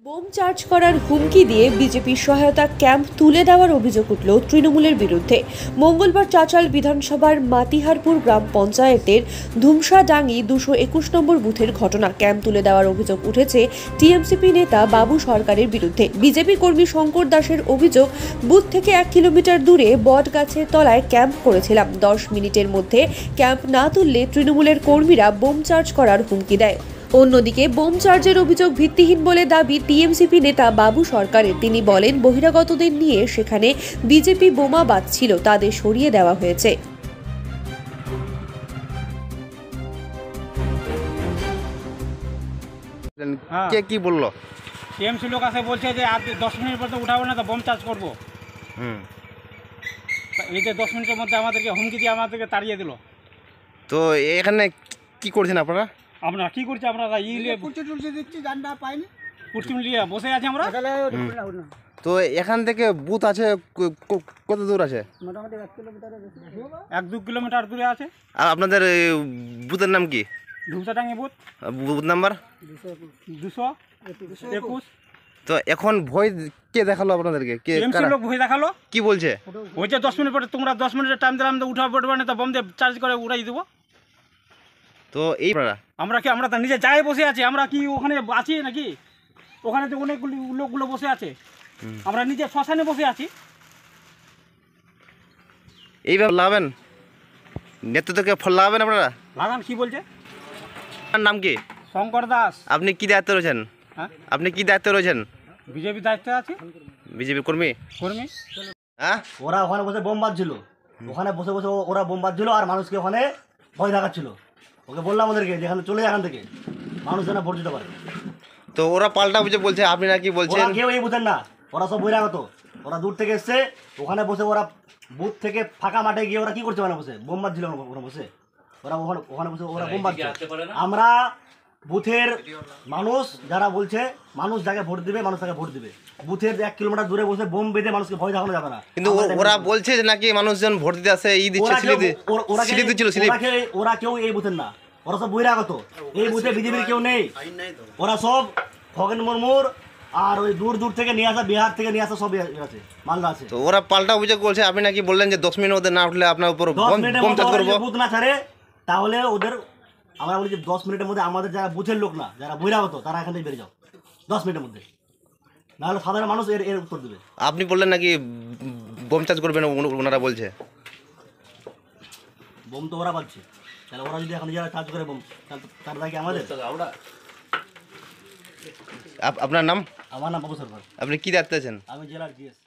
Bomb charge করার হুমকি দিয়ে বিজেপির সহায়তা ক্যাম্প তুলে দেওয়ার অভিযোগ উঠল তৃণমূলের বিরুদ্ধে। মঙ্গলবার চাচাল বিধানসভার মাতিহারপুর গ্রাম পঞ্চায়েতের ধুমসাডাঙ্গি 221 নম্বর বুথের ঘটনা। ক্যাম্প তুলে দেওয়ার অভিযোগ উঠেছে টিএমসিপি নেতা বাবু সরকারের বিরুদ্ধে। বিজেপি কর্মী শঙ্কর দাসের অভিযোগ, বুথ থেকে 1 কিলোমিটার দূরে বট গাছের তলায় ক্যাম্প করেছিলাম। 10 মিনিটের মধ্যে ক্যাম্প না তুললে তৃণমূলের কর্মীরা বোম চার্জ করার হুমকি দেয়। অন্যদিকে বোম চার্জের অভিযোগ ভিত্তিহীন বলে দাবি টিএমসিপি নেতা বাবু সরকারের। তিনি বলেন, বহিরাগতদের নিয়ে সেখানে বিজেপি বোমা বাঁধছিল, তাদের সরিয়ে দেওয়া হয়েছে। কে কি বললো? টিএমসি লোক আসে বলছে যে আর 10 মিনিট পর উঠাবো না তো বোম চার্জ করবো। এই যে 10 মিনিটের মধ্যে আমাদেরকে হুমকি দিয়ে আমাদেরকে তাড়িয়ে দিল। তো এখানে কি করছেন আপনারা? আমরা কি করছি, আমরা কুর্চি দিচ্ছি, জানটা পাইনি, কুর্চি নিয়ে বসে আছি আমরা। তো এখান থেকে বুথ আছে কত দূর আছে? মোটামুটি 1-2 কিলোমিটার দূরে আছে। আর আপনাদের বুথের নাম কি? ধুমসাডাঙ্গি বুথ। Booth number 221। তো এখন ভয় কে দেখালো আপনাদেরকে? কে লোক ভয় দেখালো? কি বলছে? ওই যে 10 মিনিট পরে তোমরা 10 মিনিটের টাইম দিলাম, উঠাবো পড়বে না তো বোম দিয়ে চার্জ করে উড়াই দেবো। তো এই আমরা তো নিজে জায়গায় বসে আছি, আমরা কি ওখানে আছি নাকি? ওখানে তো অনেকগুলি লোকগুলো বসে আছে, আমরা নিজে শ্মশানে বসে আছি। এইভাবে লাগাবেন নেতৃত্বকে ফল লাগাবেন আপনারা? লাগান। কি বলছে? আপনার নাম কি? শঙ্কর দাস। আপনি কি দায়িত্ব রয়েছেন? হ্যাঁ, আপনি কি দায়িত্ব রয়েছেন? বিজেপি দায়িত্বে আছে। বিজেপি কর্মী? হ্যাঁ, ওরা ওখানে বসে বোম বাজছিল, ওখানে বসে বসে ওরা বোম বাজছিল আর মানুষকে ওখানে ভয় দেখাচ্ছিল। ওকে বললাম ওদেরকে যেখানে চলে যায় এখান থেকে, মানুষ যেন ভোট দিতে পারে। তো ওরা পাল্টা বুঝে বলছে, আপনি নাকি বলছেন? ওরা কেউ এই বুঝেন না, ওরা সব বহিরাগত। ওরা দূর থেকে এসছে, ওখানে বসে ওরা বুথ থেকে ফাঁকা মাঠে গিয়ে ওরা কি করছে, ওখানে বসে বোম বাজছিল। ওখানে বসে ওরা ওখানে বসে ওরা বোম বাজছে। আমরা বুথের মানুষ যারা বলছে মানুষ যাকে ভোট দিবে, মানুষ তাকে ভোট দিবে। বুথের 1 কিলোমিটার দূরে বসে বোম বেঁধে মানুষকে ভয় দেখানো যাবে না। কিন্তু ওরা বলছে যে নাকি মানুষজন ভোট দিতে আসে, ই দিচ্ছে, ওরা কেউ এই বুথের না, ওরা সব বহিরাগত। এই বুথে বিজেপির কেউ নেই, ওরা সব খগেন মুর্মুর আর ওই দূর দূর থেকে নিয়ে আসা, বিহার থেকে নিয়ে আসা সব আছে, মালদা আছে। তো ওরা পাল্টা অভিযোগ করছে, আপনি নাকি বললেন যে 10 মিনিট ওদের না উঠলে আপনার উপর বোম চার্জ করব। বুথ না ছাড়ে তাহলে ওদের, আমরা বলি যে 10 মিনিটের মধ্যে আমাদের যারা বুথের লোক না, যারা বহিরাগত, তারা এখান থেকে বেরিয়ে যাও 10 মিনিটের মধ্যে, নাহলে সাধারণ মানুষ এর উত্তর দেবে। আপনি বললেন নাকি বোম চার্জ করবেন, ওনারা বলছে বোম তো ওরা পাচ্ছে, তাহলে ওরা যদি এখন যারা চার্জ করে বোম, তাহলে কি আমাদের? আপনার নাম? আমার নাম বাবু সরকার। আপনি কি দায়িত্ব আছেন? আমি জেলার জিএস।